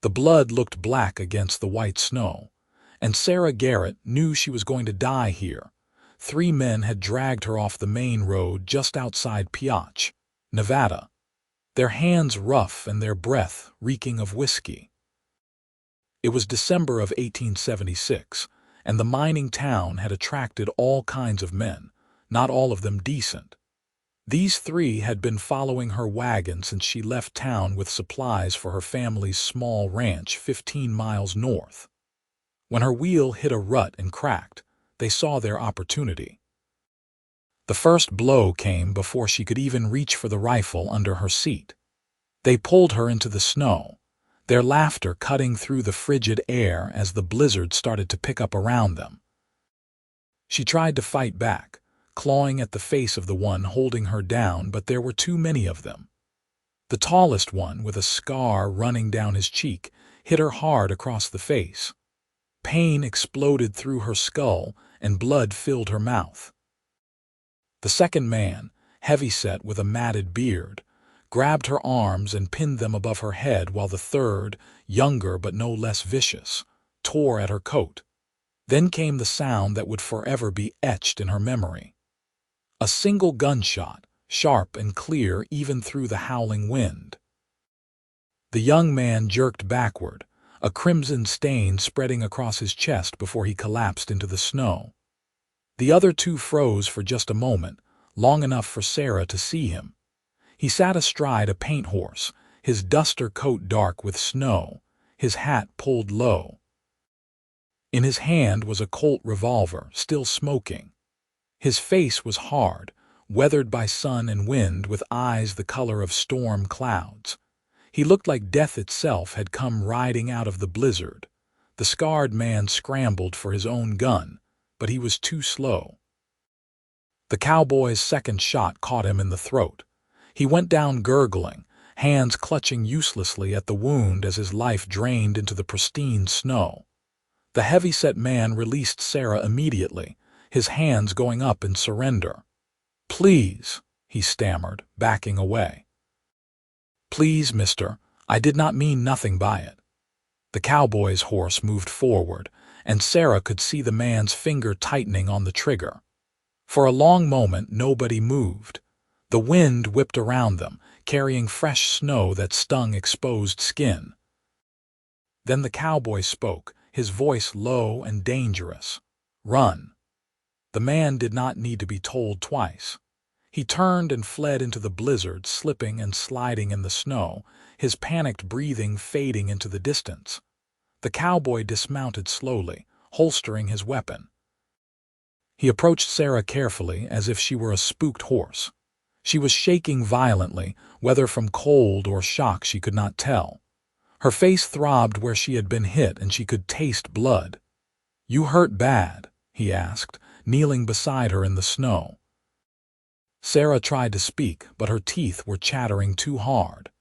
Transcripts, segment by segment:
The blood looked black against the white snow, and Sarah Garrett knew she was going to die here. 3 men had dragged her off the main road just outside Piach, Nevada, their hands rough and their breath reeking of whiskey. It was December of 1876, and the mining town had attracted all kinds of men, not all of them decent. These 3 had been following her wagon since she left town with supplies for her family's small ranch 15 miles north. When her wheel hit a rut and cracked, they saw their opportunity. The first blow came before she could even reach for the rifle under her seat. They pulled her into the snow, their laughter cutting through the frigid air as the blizzard started to pick up around them. She tried to fight back, clawing at the face of the one holding her down, but there were too many of them. The tallest one, with a scar running down his cheek, hit her hard across the face. Pain exploded through her skull, and blood filled her mouth. The second man, heavyset with a matted beard, grabbed her arms and pinned them above her head, while the third, younger but no less vicious, tore at her coat. Then came the sound that would forever be etched in her memory. A single gunshot, sharp and clear even through the howling wind. The young man jerked backward, a crimson stain spreading across his chest before he collapsed into the snow. The other 2 froze for just a moment, long enough for Sarah to see him. He sat astride a paint horse, his duster coat dark with snow, his hat pulled low. In his hand was a Colt revolver, still smoking. His face was hard, weathered by sun and wind, with eyes the color of storm clouds. He looked like death itself had come riding out of the blizzard. The scarred man scrambled for his own gun, but he was too slow. The cowboy's second shot caught him in the throat. He went down gurgling, hands clutching uselessly at the wound as his life drained into the pristine snow. The heavy-set man released Sarah immediately, his hands going up in surrender. "Please," he stammered, backing away. "Please, mister, I did not mean nothing by it." The cowboy's horse moved forward, and Sarah could see the man's finger tightening on the trigger. For a long moment nobody moved. The wind whipped around them, carrying fresh snow that stung exposed skin. Then the cowboy spoke, his voice low and dangerous. "Run." The man did not need to be told twice. He turned and fled into the blizzard, slipping and sliding in the snow, his panicked breathing fading into the distance. The cowboy dismounted slowly, holstering his weapon. He approached Sarah carefully, as if she were a spooked horse. She was shaking violently, whether from cold or shock she could not tell. Her face throbbed where she had been hit, and she could taste blood. "You hurt bad?" he asked, kneeling beside her in the snow. Sarah tried to speak, but her teeth were chattering too hard.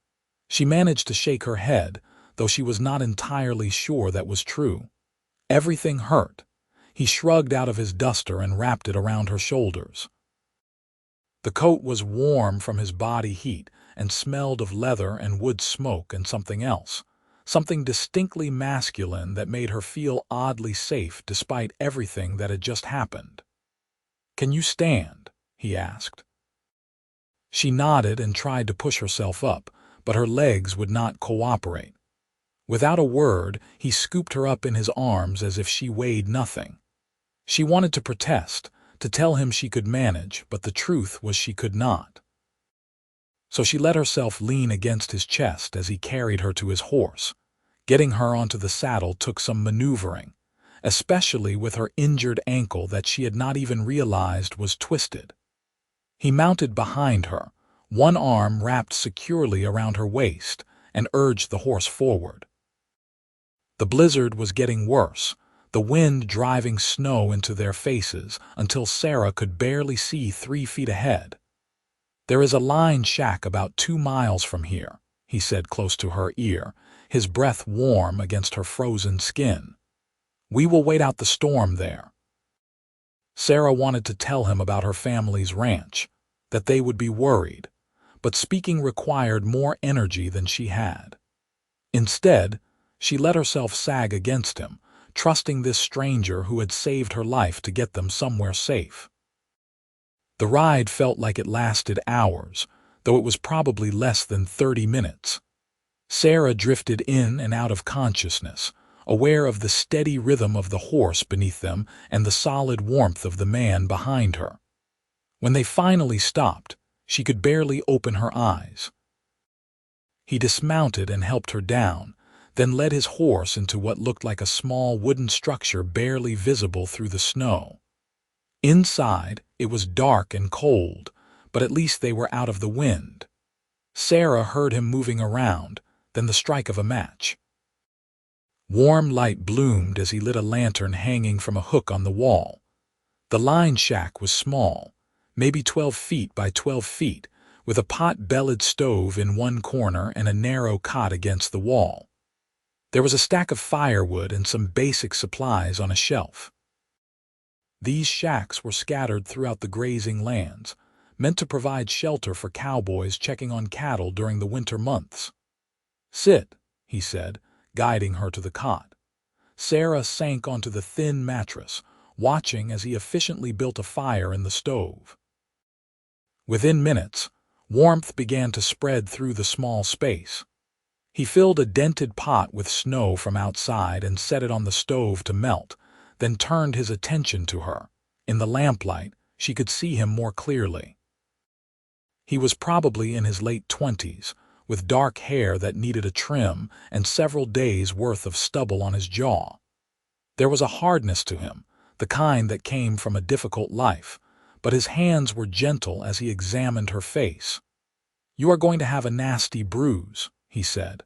She managed to shake her head, though she was not entirely sure that was true. Everything hurt. He shrugged out of his duster and wrapped it around her shoulders. The coat was warm from his body heat and smelled of leather and wood smoke and something else, something distinctly masculine that made her feel oddly safe despite everything that had just happened. "Can you stand?" he asked. She nodded and tried to push herself up, but her legs would not cooperate. Without a word, he scooped her up in his arms as if she weighed nothing. She wanted to protest, to tell him she could manage, but the truth was she could not. So she let herself lean against his chest as he carried her to his horse. Getting her onto the saddle took some maneuvering, especially with her injured ankle that she had not even realized was twisted. He mounted behind her, one arm wrapped securely around her waist, and urged the horse forward. The blizzard was getting worse, the wind driving snow into their faces until Sarah could barely see 3 feet ahead. "There is a line shack about 2 miles from here," he said close to her ear, his breath warm against her frozen skin. "We will wait out the storm there." Sarah wanted to tell him about her family's ranch, that they would be worried, but speaking required more energy than she had. Instead, She let herself sag against him, trusting this stranger who had saved her life to get them somewhere safe. The ride felt like it lasted hours, though it was probably less than 30 minutes. Sarah drifted in and out of consciousness, aware of the steady rhythm of the horse beneath them and the solid warmth of the man behind her. When they finally stopped, she could barely open her eyes. He dismounted and helped her down, then led his horse into what looked like a small wooden structure barely visible through the snow. Inside, it was dark and cold, but at least they were out of the wind. Sarah heard him moving around, then the strike of a match. Warm light bloomed as he lit a lantern hanging from a hook on the wall. The line shack was small, maybe 12 feet by 12 feet, with a pot-bellied stove in one corner and a narrow cot against the wall. There was a stack of firewood and some basic supplies on a shelf. These shacks were scattered throughout the grazing lands, meant to provide shelter for cowboys checking on cattle during the winter months. "Sit," he said, guiding her to the cot. Sarah sank onto the thin mattress, watching as he efficiently built a fire in the stove. Within minutes, warmth began to spread through the small space. He filled a dented pot with snow from outside and set it on the stove to melt, then turned his attention to her. In the lamplight, she could see him more clearly. He was probably in his late 20s, with dark hair that needed a trim and several days' worth of stubble on his jaw. There was a hardness to him, the kind that came from a difficult life, but his hands were gentle as he examined her face. "You are going to have a nasty bruise," he said.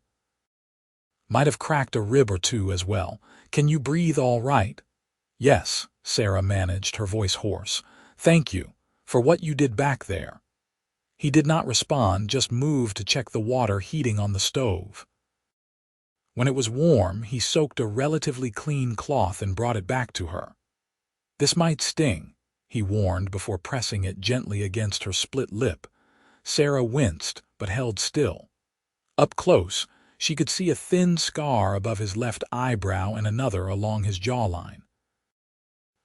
"Might have cracked a rib or two as well. Can you breathe all right?" "Yes," Sarah managed, her voice hoarse. "Thank you for what you did back there." He did not respond, just moved to check the water heating on the stove. When it was warm, he soaked a relatively clean cloth and brought it back to her. "This might sting," he warned before pressing it gently against her split lip. Sarah winced, but held still. Up close, she could see a thin scar above his left eyebrow and another along his jawline.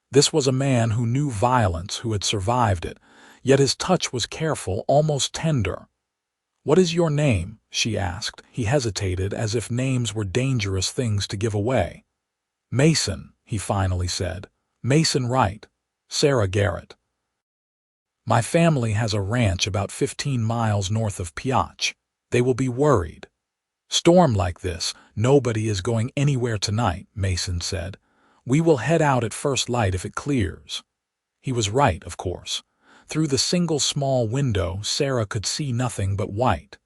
This was a man who knew violence, who had survived it, yet his touch was careful, almost tender. "What is your name?" she asked. He hesitated, as if names were dangerous things to give away. "Mason," he finally said. "Mason Wright. Sarah Garrett. My family has a ranch about 15 miles north of Piotch. They will be worried." "Storm like this, nobody is going anywhere tonight," Mason said. "We will head out at first light if it clears." He was right, of course. Through the single small window, Sarah could see nothing but white.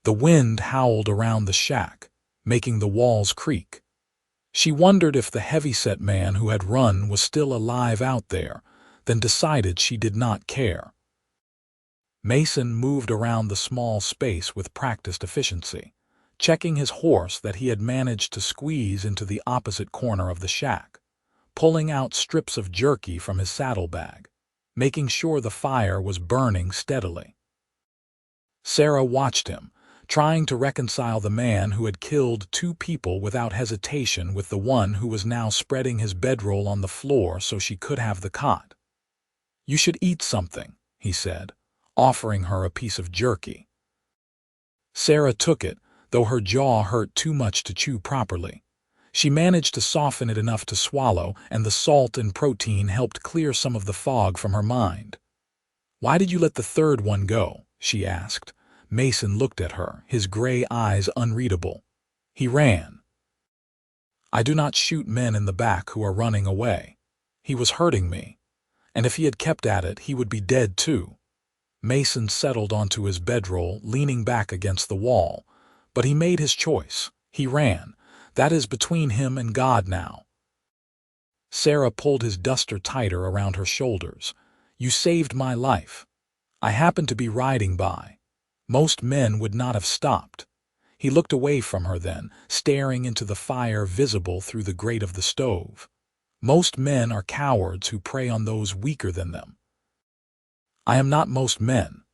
The wind howled around the shack, making the walls creak. She wondered if the heavyset man who had run was still alive out there, then decided she did not care. Mason moved around the small space with practiced efficiency, checking his horse that he had managed to squeeze into the opposite corner of the shack, pulling out strips of jerky from his saddlebag, making sure the fire was burning steadily. Sarah watched him, trying to reconcile the man who had killed 2 people without hesitation with the one who was now spreading his bedroll on the floor so she could have the cot. "You should eat something," he said, offering her a piece of jerky. Sarah took it, though her jaw hurt too much to chew properly. She managed to soften it enough to swallow, and the salt and protein helped clear some of the fog from her mind. "Why did you let the third one go?" she asked. Mason looked at her, his gray eyes unreadable. "He ran." "I do not shoot men in the back who are running away. He was hurting me, and if he had kept at it, he would be dead too." Mason settled onto his bedroll, leaning back against the wall. "But he made his choice. He ran. That is between him and God now." Sarah pulled his duster tighter around her shoulders. "You saved my life. I happened to be riding by. Most men would not have stopped." He looked away from her then, staring into the fire visible through the grate of the stove. "Most men are cowards who prey on those weaker than them." "I am not most men."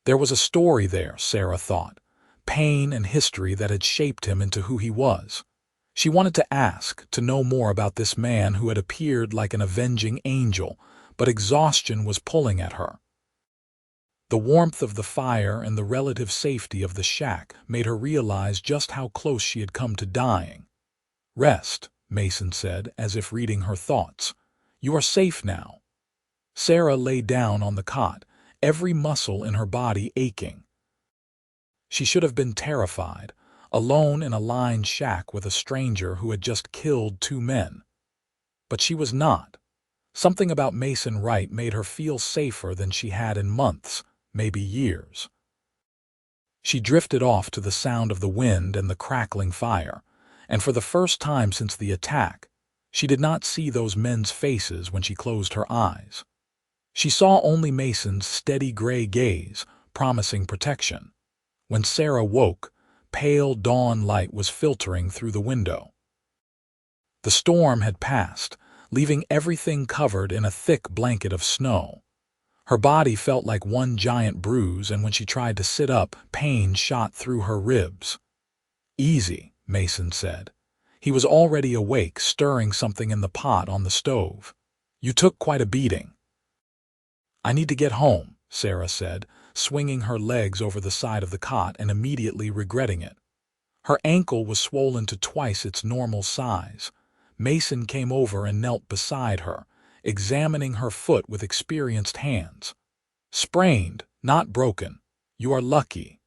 There was a story there, Sarah thought. pain and history that had shaped him into who he was. She wanted to ask, to know more about this man who had appeared like an avenging angel, but exhaustion was pulling at her. The warmth of the fire and the relative safety of the shack made her realize just how close she had come to dying. "Rest," Mason said, as if reading her thoughts. "You are safe now." Sarah lay down on the cot, every muscle in her body aching. She should have been terrified, alone in a lined shack with a stranger who had just killed 2 men. But she was not. Something about Mason Wright made her feel safer than she had in months, maybe years. She drifted off to the sound of the wind and the crackling fire, and for the first time since the attack, she did not see those men's faces when she closed her eyes. She saw only Mason's steady gray gaze, promising protection. When Sarah woke, pale dawn light was filtering through the window. The storm had passed, leaving everything covered in a thick blanket of snow. Her body felt like one giant bruise, and when she tried to sit up, pain shot through her ribs. "Easy," Mason said. He was already awake, stirring something in the pot on the stove. "You took quite a beating." "I need to get home," Sarah said, swinging her legs over the side of the cot and immediately regretting it. Her ankle was swollen to twice its normal size. Mason came over and knelt beside her, examining her foot with experienced hands. "Sprained, not broken. You are lucky."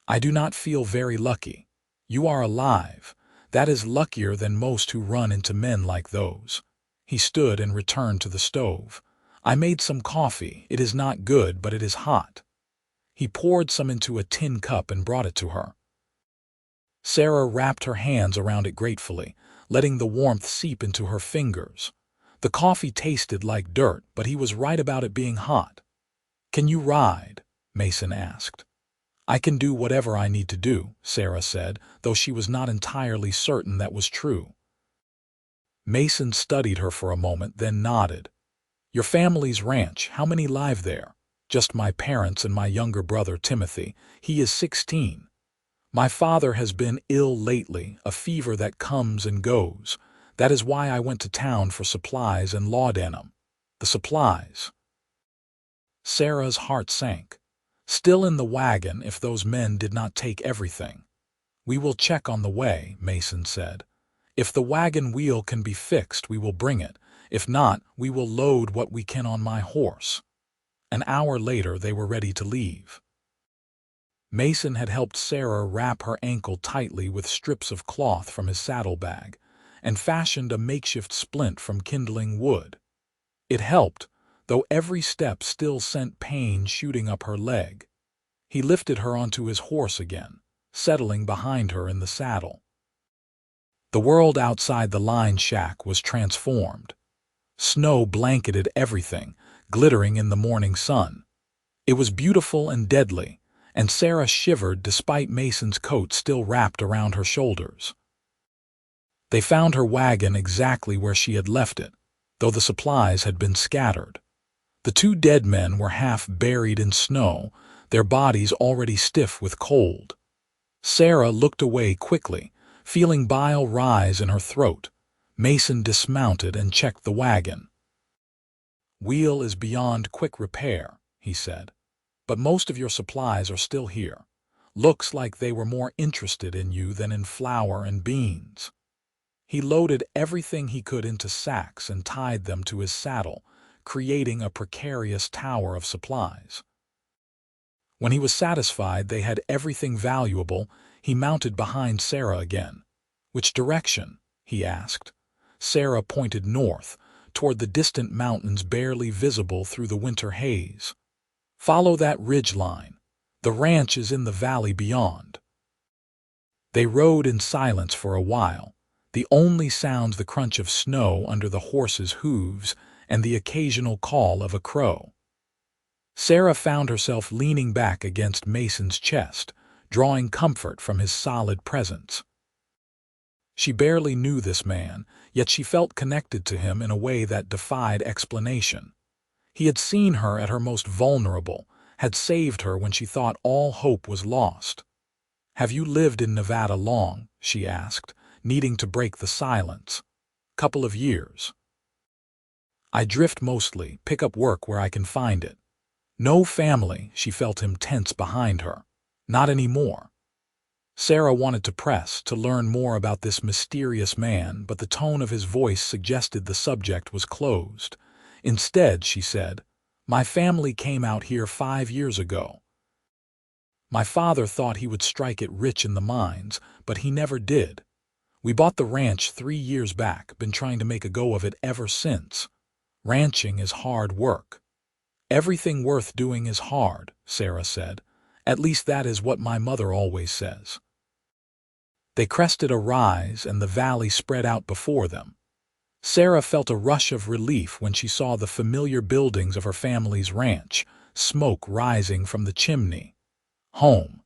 "I do not feel very lucky. You are alive. That is luckier than most who run into men like those." He stood and returned to the stove. "I made some coffee. It is not good, but it is hot." He poured some into a tin cup and brought it to her. Sarah wrapped her hands around it gratefully, letting the warmth seep into her fingers. The coffee tasted like dirt, but he was right about it being hot. "Can you ride?" Mason asked. "I can do whatever I need to do," Sarah said, though she was not entirely certain that was true. Mason studied her for a moment, then nodded. "Your family's ranch, how many live there?" "Just my parents and my younger brother Timothy. He is 16. My father has been ill lately, a fever that comes and goes. That is why I went to town for supplies and laudanum." "The supplies?" Sarah's heart sank. Still in the wagon if those men did not take everything. "We will check on the way," Mason said. "If the wagon wheel can be fixed, we will bring it. If not, we will load what we can on my horse." An hour later, they were ready to leave. Mason had helped Sarah wrap her ankle tightly with strips of cloth from his saddlebag, and fashioned a makeshift splint from kindling wood. It helped, though every step still sent pain shooting up her leg. He lifted her onto his horse again, settling behind her in the saddle. The world outside the line shack was transformed. Snow blanketed everything, glittering in the morning sun. It was beautiful and deadly, and Sarah shivered despite Mason's coat still wrapped around her shoulders. They found her wagon exactly where she had left it, though the supplies had been scattered. The 2 dead men were half buried in snow, their bodies already stiff with cold. Sarah looked away quickly, feeling bile rise in her throat. Mason dismounted and checked the wagon. "Wheel is beyond quick repair," he said, "but most of your supplies are still here. Looks like they were more interested in you than in flour and beans." He loaded everything he could into sacks and tied them to his saddle, creating a precarious tower of supplies. When he was satisfied they had everything valuable, he mounted behind Sarah again. "Which direction?" he asked. Sarah pointed north, toward the distant mountains barely visible through the winter haze. "Follow that ridge line. The ranch is in the valley beyond." They rode in silence for a while, the only sounds the crunch of snow under the horses' hooves and the occasional call of a crow. Sarah found herself leaning back against Mason's chest, drawing comfort from his solid presence. She barely knew this man, yet she felt connected to him in a way that defied explanation. He had seen her at her most vulnerable, had saved her when she thought all hope was lost. "Have you lived in Nevada long?" she asked, needing to break the silence. "Couple of years." "I drift mostly, pick up work where I can find it." "No family," she felt him tense behind her. "Not anymore." Sarah wanted to press, to learn more about this mysterious man, but the tone of his voice suggested the subject was closed. Instead, she said, "My family came out here 5 years ago. My father thought he would strike it rich in the mines, but he never did. We bought the ranch 3 years back, been trying to make a go of it ever since. Ranching is hard work." "Everything worth doing is hard," Sarah said. "At least that is what my mother always says." They crested a rise and the valley spread out before them. Sarah felt a rush of relief when she saw the familiar buildings of her family's ranch, smoke rising from the chimney. Home.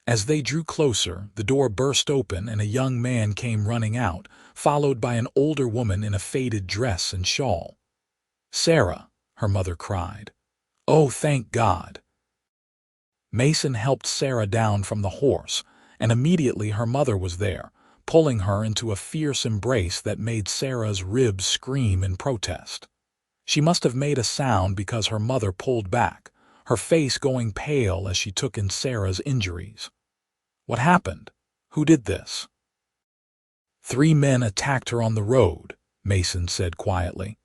As they drew closer, the door burst open and a young man came running out, followed by an older woman in a faded dress and shawl. "Sarah," her mother cried. "Oh, thank God." Mason helped Sarah down from the horse, and immediately her mother was there, pulling her into a fierce embrace that made Sarah's ribs scream in protest. She must have made a sound because her mother pulled back, her face going pale as she took in Sarah's injuries. "What happened? Who did this?" "3 men attacked her on the road," Mason said quietly.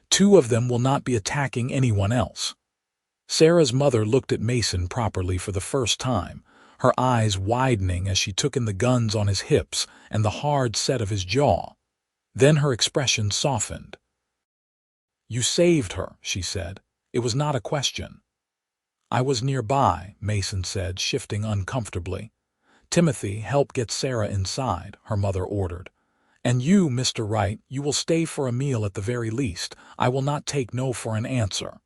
"2 of them will not be attacking anyone else." Sarah's mother looked at Mason properly for the first time, her eyes widening as she took in the guns on his hips and the hard set of his jaw. Then her expression softened. "You saved her," she said. "It was not a question." "I was nearby," Mason said, shifting uncomfortably. "Timothy, help get Sarah inside," her mother ordered. "And you, Mr. Wright, you will stay for a meal at the very least. I will not take no for an answer."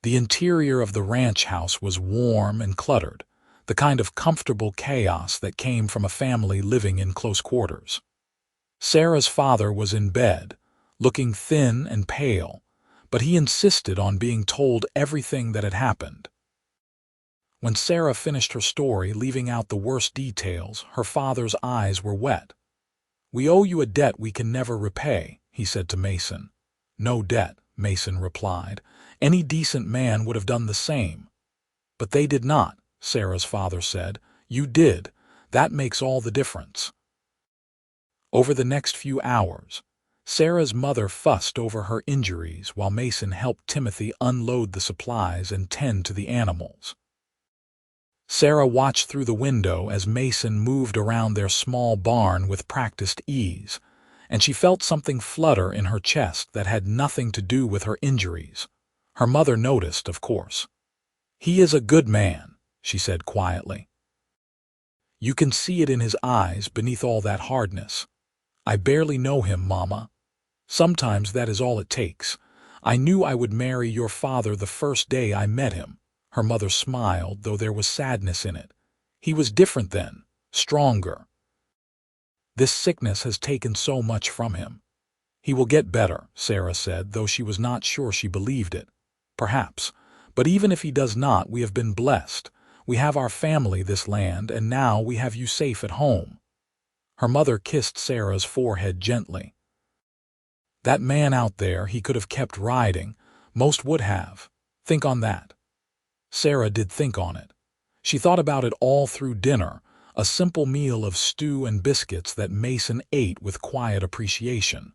The interior of the ranch house was warm and cluttered, the kind of comfortable chaos that came from a family living in close quarters. Sarah's father was in bed, looking thin and pale, but he insisted on being told everything that had happened. When Sarah finished her story, leaving out the worst details, her father's eyes were wet. "We owe you a debt we can never repay," he said to Mason. "No debt," Mason replied. "Any decent man would have done the same." "But they did not," Sarah's father said. "You did. That makes all the difference." Over the next few hours, Sarah's mother fussed over her injuries while Mason helped Timothy unload the supplies and tend to the animals. Sarah watched through the window as Mason moved around their small barn with practiced ease, and she felt something flutter in her chest that had nothing to do with her injuries. Her mother noticed, of course. "He is a good man," she said quietly. "You can see it in his eyes beneath all that hardness." "I barely know him, Mama." "Sometimes that is all it takes. I knew I would marry your father the first day I met him." Her mother smiled, though there was sadness in it. "He was different then, stronger. This sickness has taken so much from him." "He will get better," Sarah said, though she was not sure she believed it. "Perhaps. But even if he does not, we have been blessed. We have our family, this land, and now we have you safe at home." Her mother kissed Sarah's forehead gently. "That man out there, he could have kept riding. Most would have. Think on that." Sarah did think on it. She thought about it all through dinner, a simple meal of stew and biscuits that Mason ate with quiet appreciation.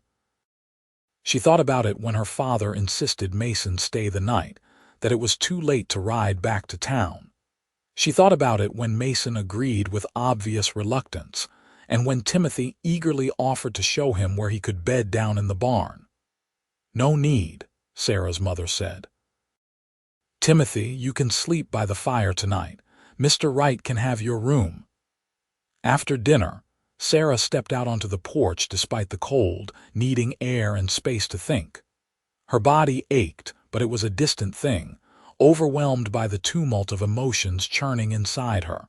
She thought about it when her father insisted Mason stay the night, that it was too late to ride back to town. She thought about it when Mason agreed with obvious reluctance, and when Timothy eagerly offered to show him where he could bed down in the barn. "No need," Sarah's mother said. "Timothy, you can sleep by the fire tonight. Mr. Wright can have your room." After dinner, Sarah stepped out onto the porch despite the cold, needing air and space to think. Her body ached, but it was a distant thing, overwhelmed by the tumult of emotions churning inside her.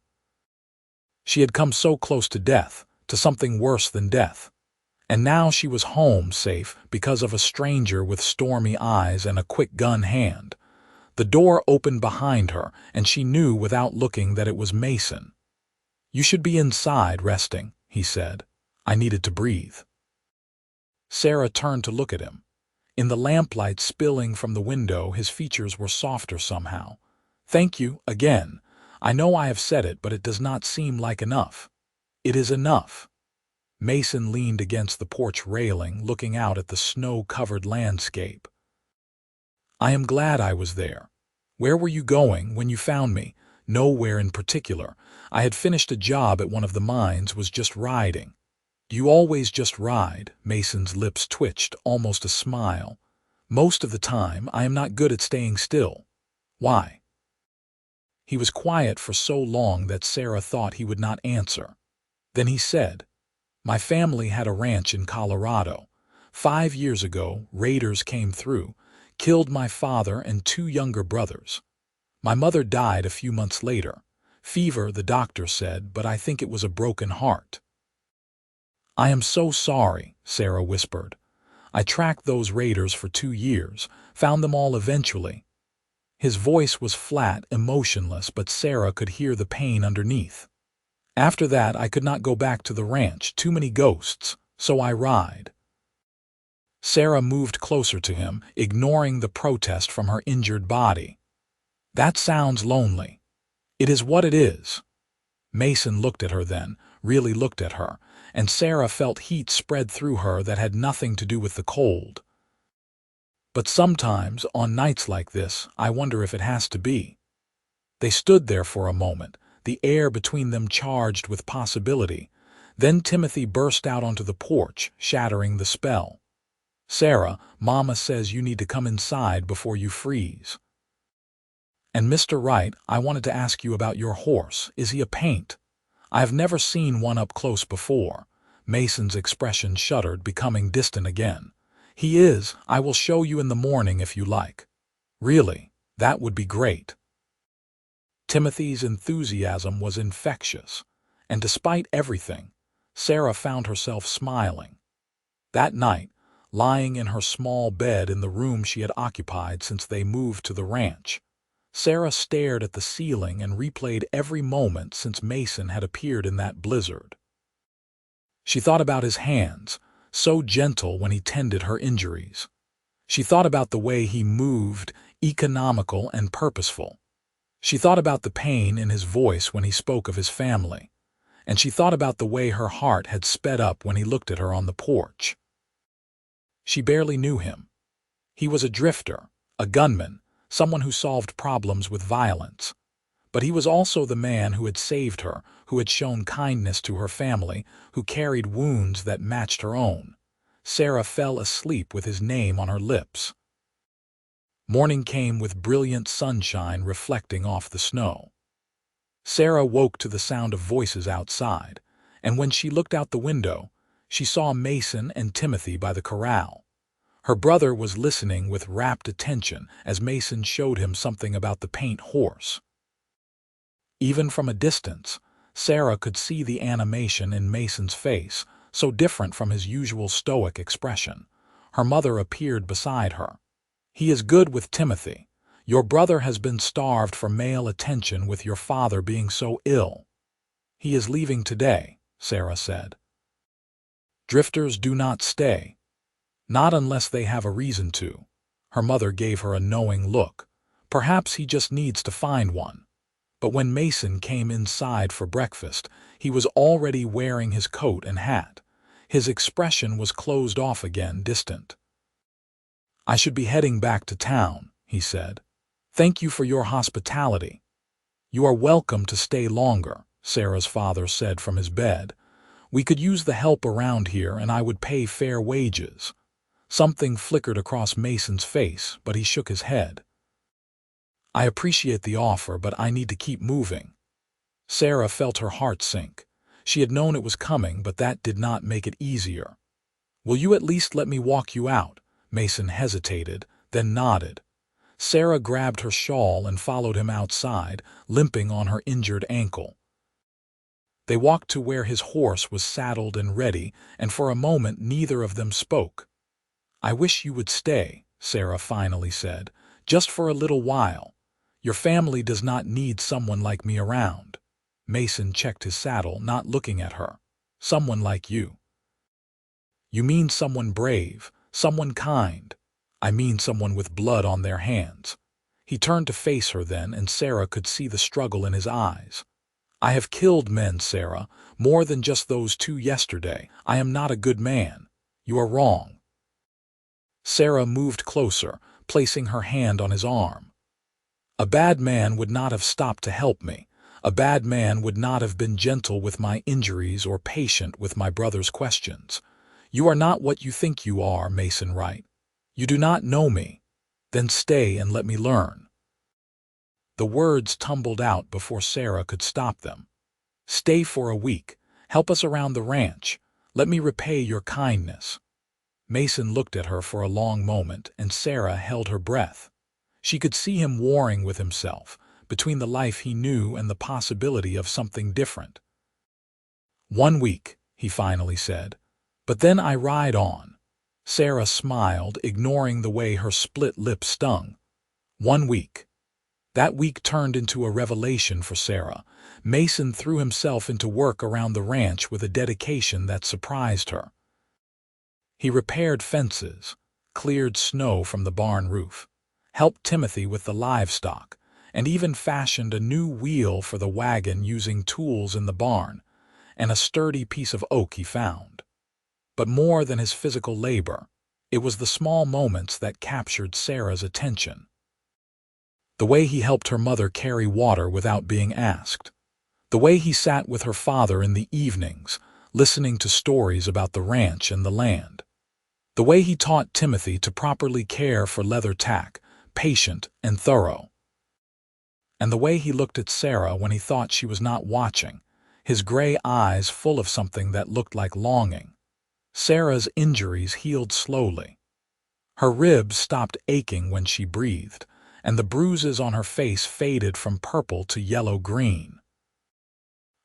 She had come so close to death, to something worse than death. And now she was home, safe, because of a stranger with stormy eyes and a quick gun hand. The door opened behind her, and she knew without looking that it was Mason. "You should be inside, resting," he said. "I needed to breathe." Sarah turned to look at him. In the lamplight spilling from the window, his features were softer somehow. "Thank you, again. I know I have said it, but it does not seem like enough." "It is enough." Mason leaned against the porch railing, looking out at the snow-covered landscape. "I am glad I was there. Where were you going when you found me?" "Nowhere in particular. I had finished a job at one of the mines, was just riding." "Do you always just ride?" Mason's lips twitched, almost a smile. "Most of the time. I am not good at staying still." "Why?" He was quiet for so long that Sarah thought he would not answer. Then he said, "My family had a ranch in Colorado. 5 years ago, raiders came through, killed my father and 2 younger brothers. My mother died a few months later. Fever, the doctor said, but I think it was a broken heart." "I am so sorry," Sarah whispered. "I tracked those raiders for 2 years, found them all eventually." His voice was flat, emotionless, but Sarah could hear the pain underneath. "After that, I could not go back to the ranch, too many ghosts, so I ride." Sarah moved closer to him, ignoring the protest from her injured body. "That sounds lonely." "It is what it is." Mason looked at her then, really looked at her, and Sarah felt heat spread through her that had nothing to do with the cold. "But sometimes, on nights like this, I wonder if it has to be." They stood there for a moment, the air between them charged with possibility. Then Timothy burst out onto the porch, shattering the spell. "Sarah, Mama says you need to come inside before you freeze. And Mr. Wright, I wanted to ask you about your horse. Is he a paint? I have never seen one up close before." Mason's expression shuddered, becoming distant again. "He is. I will show you in the morning if you like." "Really? That would be great." Timothy's enthusiasm was infectious, and despite everything, Sarah found herself smiling. That night, lying in her small bed in the room she had occupied since they moved to the ranch, Sarah stared at the ceiling and replayed every moment since Mason had appeared in that blizzard. She thought about his hands, so gentle when he tended her injuries. She thought about the way he moved, economical and purposeful. She thought about the pain in his voice when he spoke of his family, and she thought about the way her heart had sped up when he looked at her on the porch. She barely knew him. He was a drifter, a gunman, someone who solved problems with violence. But he was also the man who had saved her, who had shown kindness to her family, who carried wounds that matched her own. Sarah fell asleep with his name on her lips. Morning came with brilliant sunshine reflecting off the snow. Sarah woke to the sound of voices outside, and when she looked out the window, she saw Mason and Timothy by the corral. Her brother was listening with rapt attention as Mason showed him something about the paint horse. Even from a distance, Sarah could see the animation in Mason's face, so different from his usual stoic expression. Her mother appeared beside her. "He is good with Timothy. Your brother has been starved for male attention with your father being so ill." "He is leaving today," Sarah said. "Drifters do not stay. Not unless they have a reason to." Her mother gave her a knowing look. "Perhaps he just needs to find one." But when Mason came inside for breakfast, he was already wearing his coat and hat. His expression was closed off again, distant. "I should be heading back to town," he said. "Thank you for your hospitality." "You are welcome to stay longer," Sarah's father said from his bed. "We could use the help around here, and I would pay fair wages." Something flickered across Mason's face, but he shook his head. "I appreciate the offer, but I need to keep moving." Sarah felt her heart sink. She had known it was coming, but that did not make it easier. "Will you at least let me walk you out?" Mason hesitated, then nodded. Sarah grabbed her shawl and followed him outside, limping on her injured ankle. They walked to where his horse was saddled and ready, and for a moment neither of them spoke. "I wish you would stay," Sarah finally said. Just for a little while. Your family does not need someone like me around. Mason checked his saddle, not looking at her. Someone like you. You mean someone brave, someone kind. I mean someone with blood on their hands. He turned to face her then, and Sarah could see the struggle in his eyes. I have killed men, Sarah, more than just those 2 yesterday. I am not a good man. You are wrong. Sarah moved closer, placing her hand on his arm. A bad man would not have stopped to help me. A bad man would not have been gentle with my injuries or patient with my brother's questions. You are not what you think you are, Mason Wright. You do not know me. Then stay and let me learn. The words tumbled out before Sarah could stop them. Stay for a week. Help us around the ranch. Let me repay your kindness. Mason looked at her for a long moment, and Sarah held her breath. She could see him warring with himself, between the life he knew and the possibility of something different. 1 week, he finally said. But then I ride on. Sarah smiled, ignoring the way her split lips stung. 1 week. That week turned into a revelation for Sarah. Mason threw himself into work around the ranch with a dedication that surprised her. He repaired fences, cleared snow from the barn roof, helped Timothy with the livestock, and even fashioned a new wheel for the wagon using tools in the barn and a sturdy piece of oak he found. But more than his physical labor, it was the small moments that captured Sarah's attention. The way he helped her mother carry water without being asked. The way he sat with her father in the evenings, listening to stories about the ranch and the land. The way he taught Timothy to properly care for leather tack, patient and thorough. And the way he looked at Sarah when he thought she was not watching, his gray eyes full of something that looked like longing. Sarah's injuries healed slowly. Her ribs stopped aching when she breathed, and the bruises on her face faded from purple to yellow-green.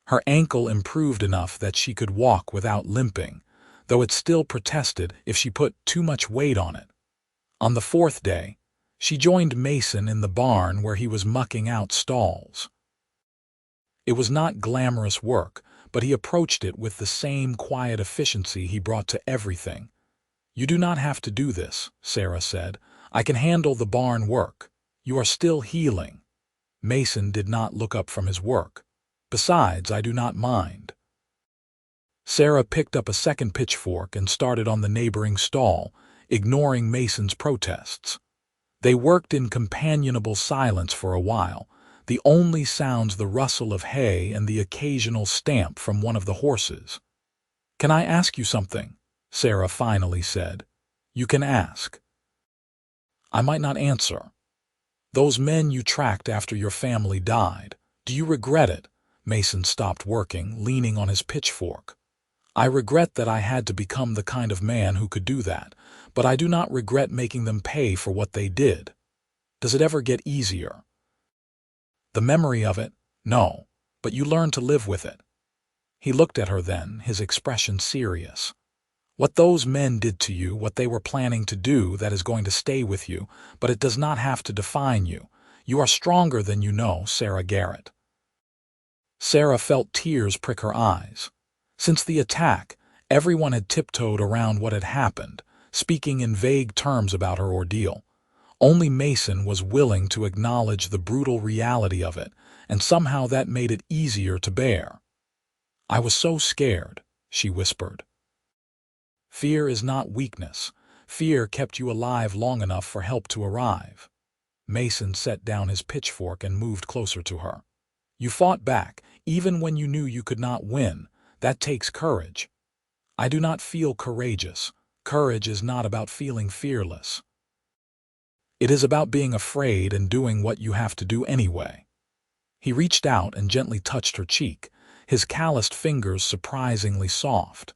Her ankle improved enough that she could walk without limping, though it still protested if she put too much weight on it. On the 4th day, she joined Mason in the barn where he was mucking out stalls. It was not glamorous work, but he approached it with the same quiet efficiency he brought to everything. You do not have to do this, Sarah said. I can handle the barn work. You are still healing. Mason did not look up from his work. Besides, I do not mind. Sarah picked up a second pitchfork and started on the neighboring stall, ignoring Mason's protests. They worked in companionable silence for a while, the only sounds the rustle of hay and the occasional stamp from one of the horses. Can I ask you something? Sarah finally said. You can ask. I might not answer. Those men you tracked after your family died, do you regret it? Mason stopped working, leaning on his pitchfork. I regret that I had to become the kind of man who could do that, but I do not regret making them pay for what they did. Does it ever get easier? The memory of it? No, but you learn to live with it. He looked at her then, his expression serious. What those men did to you, what they were planning to do, that is going to stay with you, but it does not have to define you. You are stronger than you know, Sarah Garrett. Sarah felt tears prick her eyes. Since the attack, everyone had tiptoed around what had happened, speaking in vague terms about her ordeal. Only Mason was willing to acknowledge the brutal reality of it, and somehow that made it easier to bear. I was so scared, she whispered. Fear is not weakness. Fear kept you alive long enough for help to arrive. Mason set down his pitchfork and moved closer to her. You fought back, even when you knew you could not win. That takes courage. I do not feel courageous. Courage is not about feeling fearless. It is about being afraid and doing what you have to do anyway. He reached out and gently touched her cheek, his calloused fingers surprisingly soft.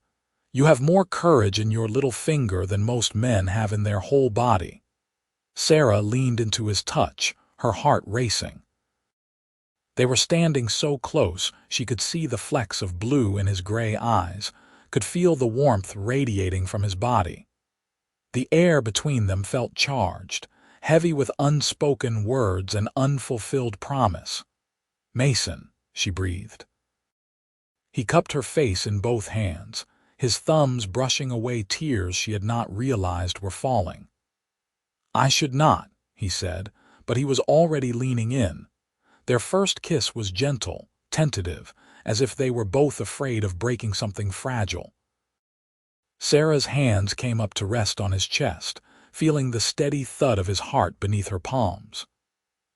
You have more courage in your little finger than most men have in their whole body. Sarah leaned into his touch, her heart racing. They were standing so close she could see the flecks of blue in his gray eyes, could feel the warmth radiating from his body. The air between them felt charged, heavy with unspoken words and unfulfilled promise. "Mason," she breathed. He cupped her face in both hands, his thumbs brushing away tears she had not realized were falling. "I should not," he said, but he was already leaning in. Their first kiss was gentle, tentative, as if they were both afraid of breaking something fragile. Sarah's hands came up to rest on his chest, feeling the steady thud of his heart beneath her palms.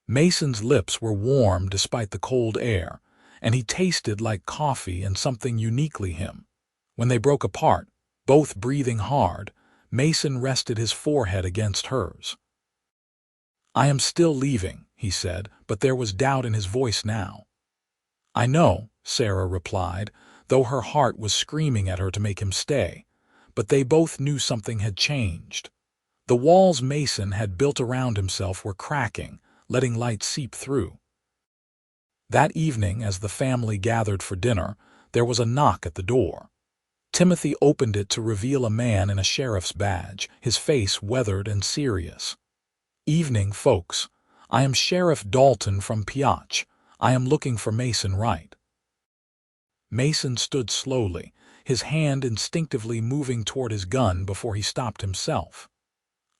Mason's lips were warm despite the cold air, and he tasted like coffee and something uniquely him. When they broke apart, both breathing hard, Mason rested his forehead against hers. "I am still leaving," he said, but there was doubt in his voice now. "I know," Sarah replied, though her heart was screaming at her to make him stay. But they both knew something had changed. The walls Mason had built around himself were cracking, letting light seep through. That evening, as the family gathered for dinner, there was a knock at the door. Timothy opened it to reveal a man in a sheriff's badge, his face weathered and serious. "Evening, folks. I am Sheriff Dalton from Piotch. I am looking for Mason Wright." Mason stood slowly, his hand instinctively moving toward his gun before he stopped himself.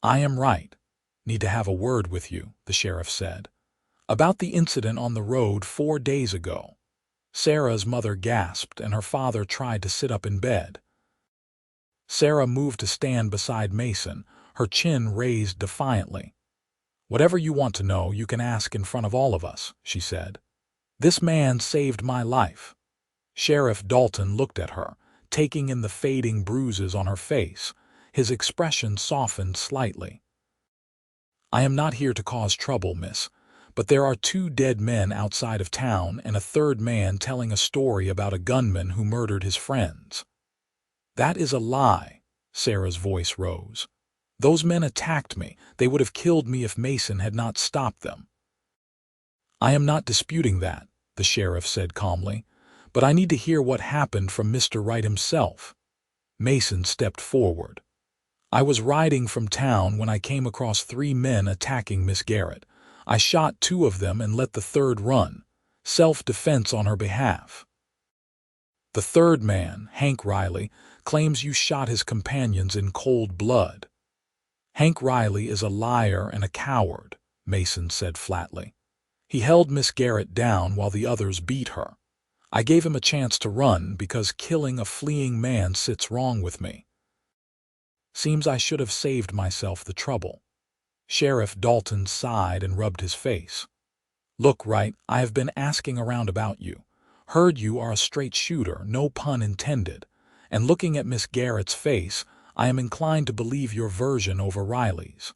"I am Wright. Need to have a word with you," the sheriff said. "About the incident on the road 4 days ago." Sarah's mother gasped, and her father tried to sit up in bed. Sarah moved to stand beside Mason, her chin raised defiantly. "Whatever you want to know, you can ask in front of all of us," she said. "This man saved my life." Sheriff Dalton looked at her, taking in the fading bruises on her face. His expression softened slightly. "I am not here to cause trouble, miss, but there are 2 dead men outside of town and a third man telling a story about a gunman who murdered his friends." "That is a lie," Sarah's voice rose. "Those men attacked me. They would have killed me if Mason had not stopped them." "I am not disputing that," the sheriff said calmly, "but I need to hear what happened from Mr. Wright himself." Mason stepped forward. "I was riding from town when I came across 3 men attacking Miss Garrett. I shot 2 of them and let the third run. Self-defense on her behalf. The third man, Hank Riley, claims you shot his companions in cold blood." "Hank Riley is a liar and a coward," Mason said flatly. "He held Miss Garrett down while the others beat her. I gave him a chance to run because killing a fleeing man sits wrong with me. Seems I should have saved myself the trouble." Sheriff Dalton sighed and rubbed his face. "Look, Wright, I have been asking around about you. Heard you are a straight shooter, no pun intended, and looking at Miss Garrett's face, I am inclined to believe your version over Riley's.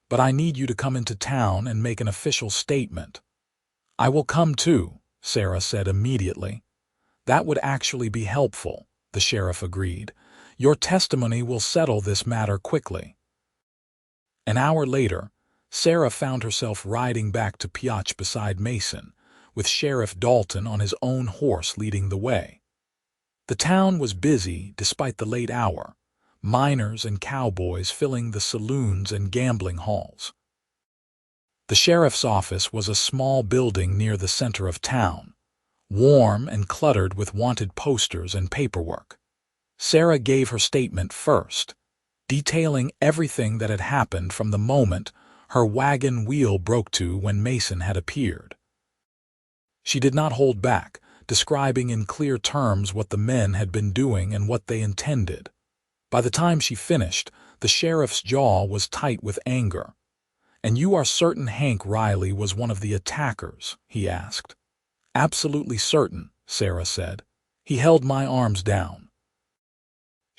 But I need you to come into town and make an official statement." "I will come too," Sarah said immediately. "That would actually be helpful," the sheriff agreed. "Your testimony will settle this matter quickly." An hour later, Sarah found herself riding back to Piotch beside Mason, with Sheriff Dalton on his own horse leading the way. The town was busy despite the late hour, miners and cowboys filling the saloons and gambling halls. The sheriff's office was a small building near the center of town, warm and cluttered with wanted posters and paperwork. Sarah gave her statement first, detailing everything that had happened from the moment her wagon wheel broke to when Mason had appeared. She did not hold back, describing in clear terms what the men had been doing and what they intended. By the time she finished, the sheriff's jaw was tight with anger. "And you are certain Hank Riley was one of the attackers?" he asked. "Absolutely certain," Sarah said. "He held my arms down."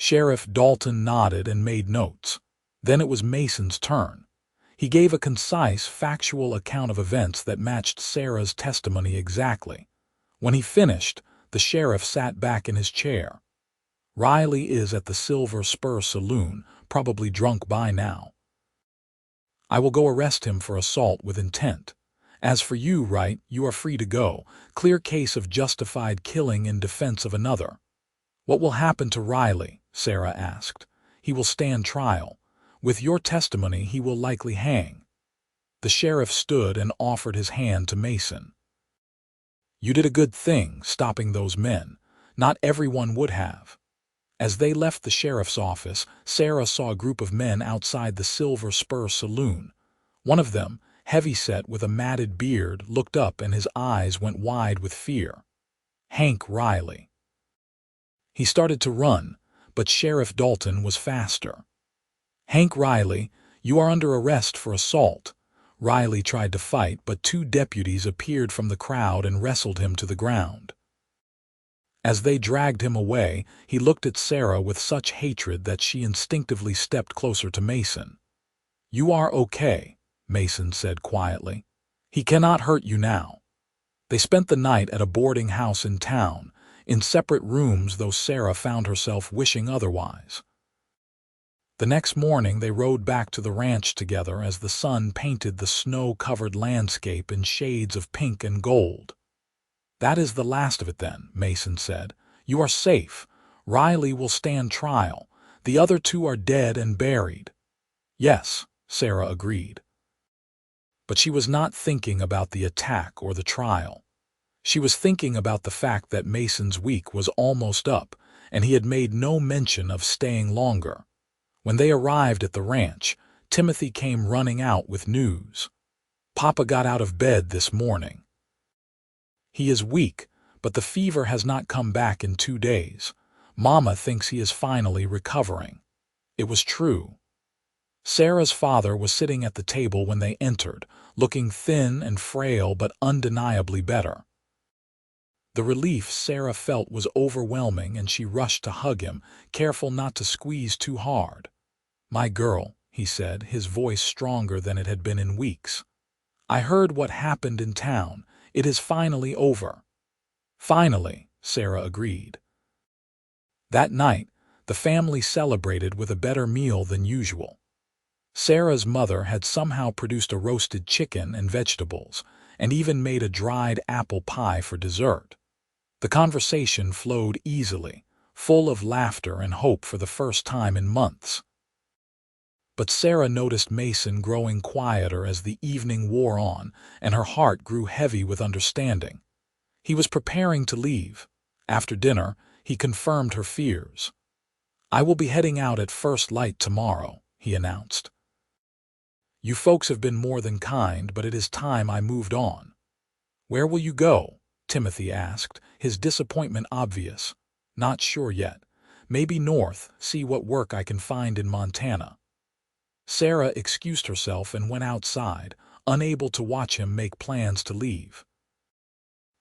Sheriff Dalton nodded and made notes. Then it was Mason's turn. He gave a concise, factual account of events that matched Sarah's testimony exactly. When he finished, the sheriff sat back in his chair. "Riley is at the Silver Spur Saloon, probably drunk by now. I will go arrest him for assault with intent. As for you, Wright, you are free to go. Clear case of justified killing in defense of another." "What will happen to Riley?" Sarah asked. "He will stand trial. With your testimony, he will likely hang." The sheriff stood and offered his hand to Mason. "You did a good thing, stopping those men. Not everyone would have." As they left the sheriff's office, Sarah saw a group of men outside the Silver Spur Saloon. One of them, heavy-set with a matted beard, looked up and his eyes went wide with fear. Hank Riley. He started to run, but Sheriff Dalton was faster. "Hank Riley, you are under arrest for assault." Riley tried to fight, but two deputies appeared from the crowd and wrestled him to the ground. As they dragged him away, he looked at Sarah with such hatred that she instinctively stepped closer to Mason. "You are okay," Mason said quietly. "He cannot hurt you now." They spent the night at a boarding house in town, in separate rooms, though Sarah found herself wishing otherwise. The next morning they rode back to the ranch together as the sun painted the snow-covered landscape in shades of pink and gold. "That is the last of it then," Mason said. "You are safe. Riley will stand trial. The other two are dead and buried." "Yes," Sarah agreed. But she was not thinking about the attack or the trial. She was thinking about the fact that Mason's week was almost up, and he had made no mention of staying longer. When they arrived at the ranch, Timothy came running out with news. "Papa got out of bed this morning. He is weak, but the fever has not come back in 2 days. Mama thinks he is finally recovering." It was true. Sarah's father was sitting at the table when they entered, looking thin and frail but undeniably better. The relief Sarah felt was overwhelming, and she rushed to hug him, careful not to squeeze too hard. "My girl," he said, his voice stronger than it had been in weeks. "I heard what happened in town. It is finally over." "Finally," Sarah agreed. That night, the family celebrated with a better meal than usual. Sarah's mother had somehow produced a roasted chicken and vegetables, and even made a dried apple pie for dessert. The conversation flowed easily, full of laughter and hope for the first time in months. But Sarah noticed Mason growing quieter as the evening wore on, and her heart grew heavy with understanding. He was preparing to leave. After dinner, he confirmed her fears. "I will be heading out at first light tomorrow," he announced. "You folks have been more than kind, but it is time I moved on." "Where will you go?" Timothy asked, his disappointment obvious. "Not sure yet. Maybe north, see what work I can find in Montana." Sarah excused herself and went outside, unable to watch him make plans to leave.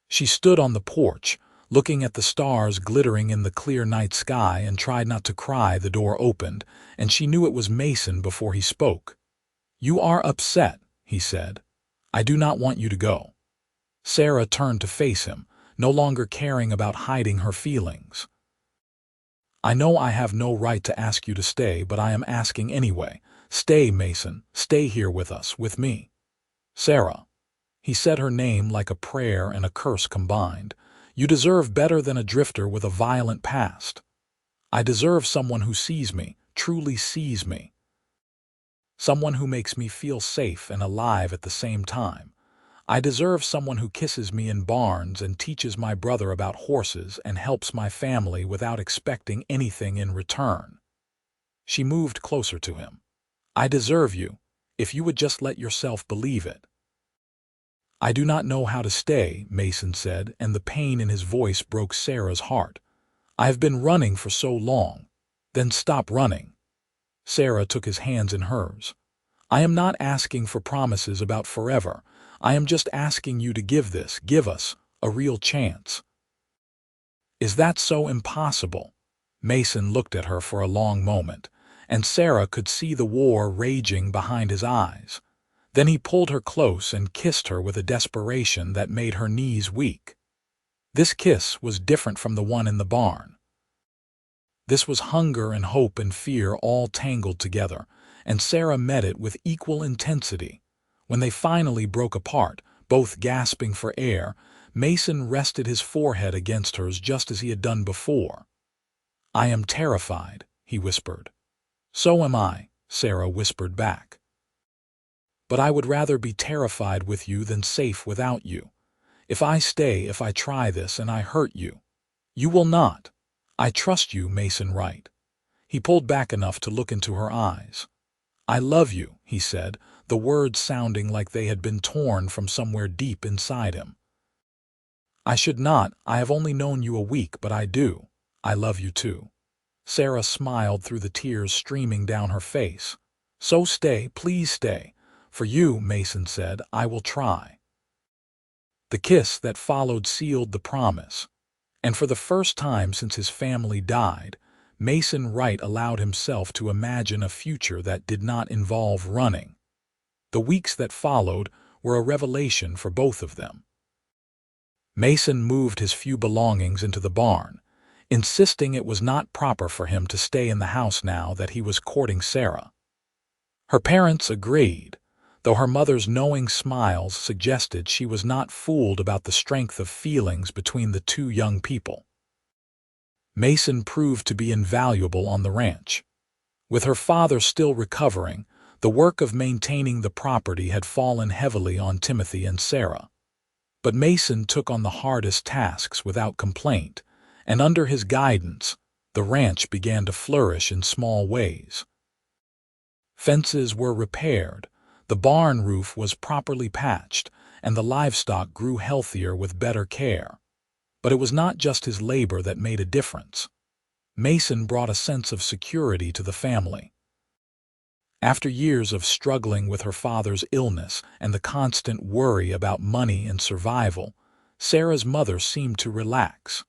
She stood on the porch, looking at the stars glittering in the clear night sky, and tried not to cry. The door opened, and she knew it was Mason before he spoke. "You are upset," he said. "I do not want you to go." Sarah turned to face him, no longer caring about hiding her feelings. "I know I have no right to ask you to stay, but I am asking anyway. Stay, Mason. Stay here with us, with me." "Sarah." He said her name like a prayer and a curse combined. "You deserve better than a drifter with a violent past. I deserve someone who sees me, truly sees me. Someone who makes me feel safe and alive at the same time. I deserve someone who kisses me in barns and teaches my brother about horses and helps my family without expecting anything in return." She moved closer to him. "I deserve you, if you would just let yourself believe it." "I do not know how to stay," Mason said, and the pain in his voice broke Sarah's heart. "I have been running for so long." "Then stop running." Sarah took his hands in hers. "I am not asking for promises about forever. I am just asking you to give us, a real chance." "Is that so impossible?" Mason looked at her for a long moment, and Sarah could see the war raging behind his eyes. Then he pulled her close and kissed her with a desperation that made her knees weak. This kiss was different from the one in the barn. This was hunger and hope and fear all tangled together, and Sarah met it with equal intensity. When they finally broke apart, both gasping for air, Mason rested his forehead against hers just as he had done before. "I am terrified," he whispered. "So am I," Sarah whispered back. "But I would rather be terrified with you than safe without you. If I stay, if I try this and I hurt you, you will not. I trust you, Mason Wright." He pulled back enough to look into her eyes. "I love you," he said, the words sounding like they had been torn from somewhere deep inside him. "I should not. I have only known you a week, but I do. I love you too." Sarah smiled through the tears streaming down her face. "So stay, please stay. For you," Mason said, "I will try." The kiss that followed sealed the promise, and for the first time since his family died, Mason Wright allowed himself to imagine a future that did not involve running. The weeks that followed were a revelation for both of them. Mason moved his few belongings into the barn, insisting it was not proper for him to stay in the house now that he was courting Sarah. Her parents agreed, though her mother's knowing smiles suggested she was not fooled about the strength of feelings between the two young people. Mason proved to be invaluable on the ranch. With her father still recovering, the work of maintaining the property had fallen heavily on Timothy and Sarah. But Mason took on the hardest tasks without complaint, and under his guidance, the ranch began to flourish in small ways. Fences were repaired, the barn roof was properly patched, and the livestock grew healthier with better care. But it was not just his labor that made a difference. Mason brought a sense of security to the family. After years of struggling with her father's illness and the constant worry about money and survival, Sarah's mother seemed to relax.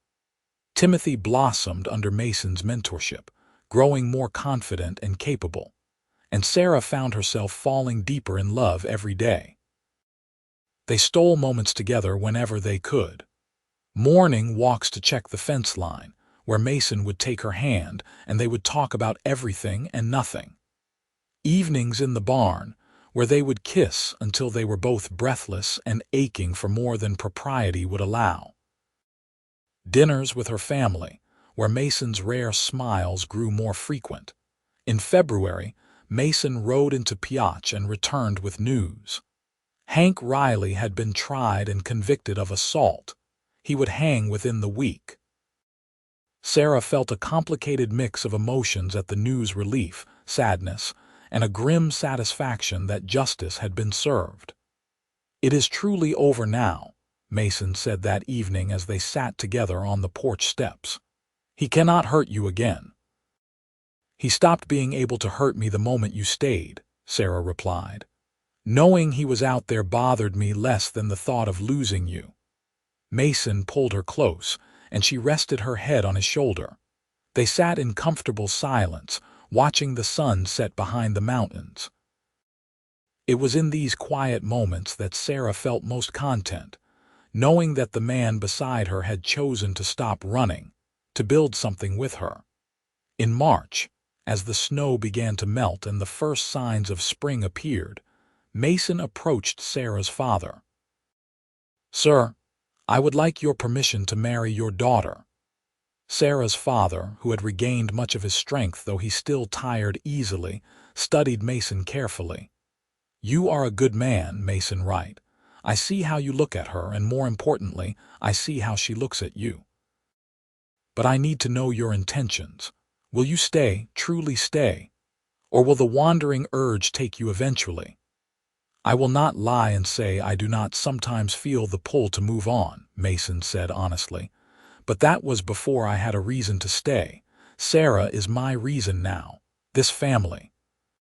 Timothy blossomed under Mason's mentorship, growing more confident and capable, and Sarah found herself falling deeper in love every day. They stole moments together whenever they could. Morning walks to check the fence line, where Mason would take her hand and they would talk about everything and nothing. Evenings in the barn, where they would kiss until they were both breathless and aching for more than propriety would allow. Dinners with her family, where Mason's rare smiles grew more frequent. In February, Mason rode into Piotch and returned with news. Hank Riley had been tried and convicted of assault. He would hang within the week. Sarah felt a complicated mix of emotions at the news: relief, sadness, and a grim satisfaction that justice had been served. "It is truly over now," Mason said that evening as they sat together on the porch steps. "He cannot hurt you again." "He stopped being able to hurt me the moment you stayed," Sarah replied. "Knowing he was out there bothered me less than the thought of losing you." Mason pulled her close, and she rested her head on his shoulder. They sat in comfortable silence, watching the sun set behind the mountains. It was in these quiet moments that Sarah felt most content, knowing that the man beside her had chosen to stop running, to build something with her. In March, as the snow began to melt and the first signs of spring appeared, Mason approached Sarah's father. "Sir, I would like your permission to marry your daughter." Sarah's father, who had regained much of his strength though he still tired easily, studied Mason carefully. "You are a good man, Mason Wright. I see how you look at her, and more importantly, I see how she looks at you. But I need to know your intentions. Will you stay, truly stay? Or will the wandering urge take you eventually?" "I will not lie and say I do not sometimes feel the pull to move on," Mason said honestly. "But that was before I had a reason to stay. Sarah is my reason now. This family."